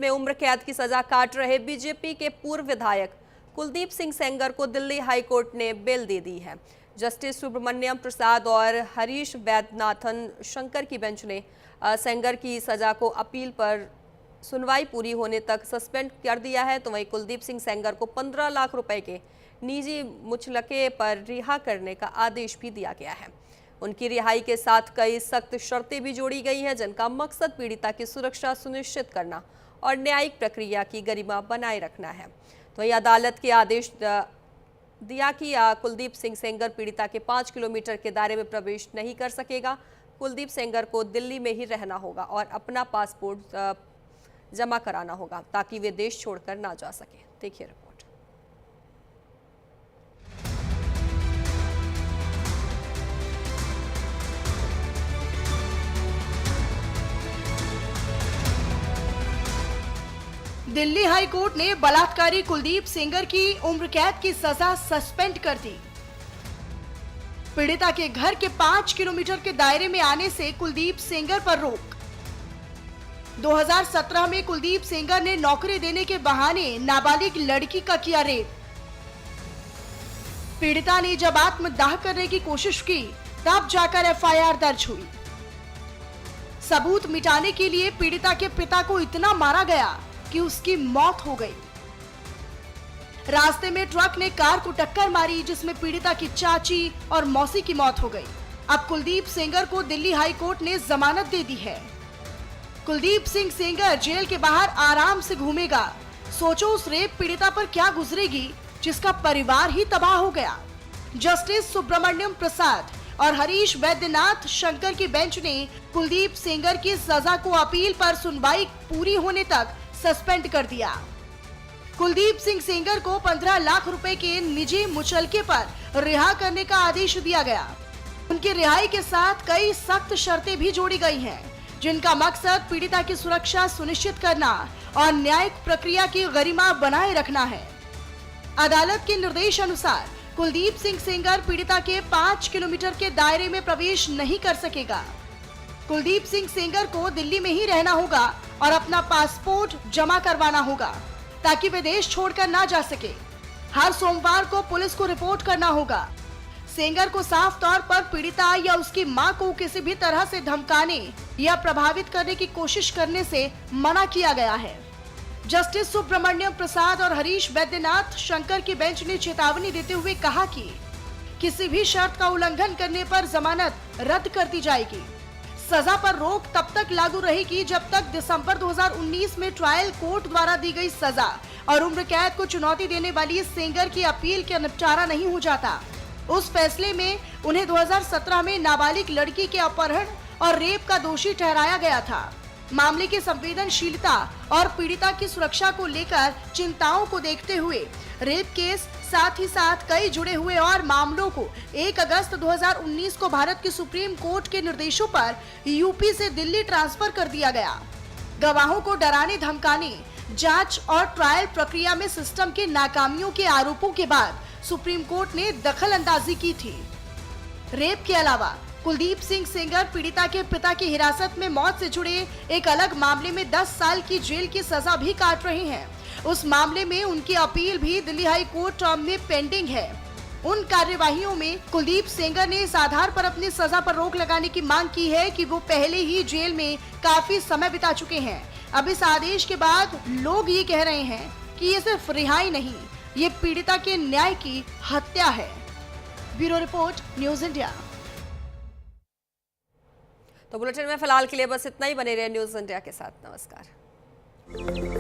में उम्र कैद की सजा काट रहे बीजेपी के पूर्व विधायक कुलदीप सिंह सेंगर को दिल्ली हाई कोर्ट ने बेल दे दी है। जस्टिस सुब्रमण्यम प्रसाद और हरीश वैद्यनाथन शंकर की बेंच ने सेंगर की सजा को अपील पर सुनवाई पूरी होने तक सस्पेंड कर दिया है। तो वहीं कुलदीप सिंह सेंगर को 15 लाख रुपए के निजी मुचलके पर रिहा करने का आदेश भी दिया गया है। उनकी रिहाई के साथ कई सख्त शर्तें भी जोड़ी गई हैं, जिनका मकसद पीड़िता की सुरक्षा सुनिश्चित करना और न्यायिक प्रक्रिया की गरिमा बनाए रखना है। तो वहीं अदालत के आदेश दिया कि कुलदीप सिंह सेंगर पीड़िता के 5 किलोमीटर के दायरे में प्रवेश नहीं कर सकेगा। कुलदीप सेंगर को दिल्ली में ही रहना होगा और अपना पासपोर्ट जमा कराना होगा ताकि वे देश छोड़कर ना जा सके। देखिए रिपोर्ट। दिल्ली हाई कोर्ट ने बलात्कारी कुलदीप सेंगर की उम्र कैद की सजा सस्पेंड कर दी। पीड़िता के घर के 5 किलोमीटर के दायरे में आने से कुलदीप सेंगर पर रोक। 2017 में कुलदीप सेंगर ने नौकरी देने के बहाने नाबालिग लड़की का किया रेप। पीड़िता ने जब आत्मदाह करने की कोशिश की तब जाकर एफआईआर दर्ज हुई। सबूत मिटाने के लिए पीड़िता के पिता को इतना मारा गया कि उसकी मौत हो गई। रास्ते में ट्रक ने कार को टक्कर मारी, जिसमें पीड़िता की चाची और मौसी की मौत हो गई। अब कुलदीप सेंगर को दिल्ली हाई कोर्ट ने जमानत दे दी है। कुलदीप सिंह सेंगर जेल के बाहर आराम से घूमेगा। सोचो उस रेप पीड़िता पर क्या गुजरेगी, जिसका परिवार ही तबाह हो गया। जस्टिस सुब्रमण्यम प्रसाद और हरीश वैद्यनाथ शंकर की बेंच ने कुलदीप सेंगर की सजा को अपील पर सुनवाई पूरी होने तक सस्पेंड कर दिया। कुलदीप सिंह सेंगर को 15 लाख रुपए के निजी मुचलके पर रिहा करने का आदेश दिया गया। उनकी रिहाई के साथ कई सख्त शर्तें भी जोड़ी गई हैं, जिनका मकसद पीड़िता की सुरक्षा सुनिश्चित करना और न्यायिक प्रक्रिया की गरिमा बनाए रखना है। अदालत के निर्देश अनुसार कुलदीप सिंह सेंगर पीड़िता के 5 किलोमीटर के दायरे में प्रवेश नहीं कर सकेगा। कुलदीप सिंह सेंगर को दिल्ली में ही रहना होगा और अपना पासपोर्ट जमा करवाना होगा ताकि वे देश छोड़कर ना जा सके। हर सोमवार को पुलिस को रिपोर्ट करना होगा। सेंगर को साफ तौर पर पीड़िता या उसकी मां को किसी भी तरह से धमकाने या प्रभावित करने की कोशिश करने से मना किया गया है। जस्टिस सुब्रमण्यम प्रसाद और हरीश वैद्यनाथ शंकर की बेंच ने चेतावनी देते हुए कहा कि किसी भी शर्त का उल्लंघन करने पर जमानत रद्द कर दी जाएगी। सजा पर रोक तब तक लागू रहेगी जब तक दिसंबर 2019 में ट्रायल कोर्ट द्वारा दी गई सजा और उम्र कैद को चुनौती देने वाली सेंगर की अपील का निपटारा नहीं हो जाता। उस फैसले में उन्हें 2017 में नाबालिग लड़की के अपहरण और रेप का दोषी ठहराया गया था। मामले की संवेदनशीलता और पीड़िता की सुरक्षा को लेकर चिंताओं को देखते हुए रेप केस साथ ही साथ कई जुड़े हुए और मामलों को 1 अगस्त 2019 को भारत की सुप्रीम कोर्ट के निर्देशों पर यूपी से दिल्ली ट्रांसफर कर दिया गया। गवाहों को डराने धमकाने, जांच और ट्रायल प्रक्रिया में सिस्टम के नाकामियों के आरोपों के बाद सुप्रीम कोर्ट ने दखल अंदाजी की थी। रेप के अलावा कुलदीप सिंह सेंगर पीड़िता के पिता की हिरासत में मौत से जुड़े एक अलग मामले में 10 साल की जेल की सजा भी काट रहे हैं। उस मामले में उनकी अपील भी दिल्ली हाई कोर्ट में पेंडिंग है। उन कार्यवाहियों में कुलदीप सेंगर ने इस आधार पर अपनी सजा पर रोक लगाने की मांग की है कि वो पहले ही जेल में काफी समय बिता चुके हैं। अब इस आदेश के बाद लोग ये कह रहे हैं कि ये सिर्फ रिहाई नहीं, ये पीड़िता के न्याय की हत्या है। Bureau report, news India. तो बुलेटिन में फिलहाल के लिए बस इतना ही। बने रहे न्यूज इंडिया के साथ। नमस्कार।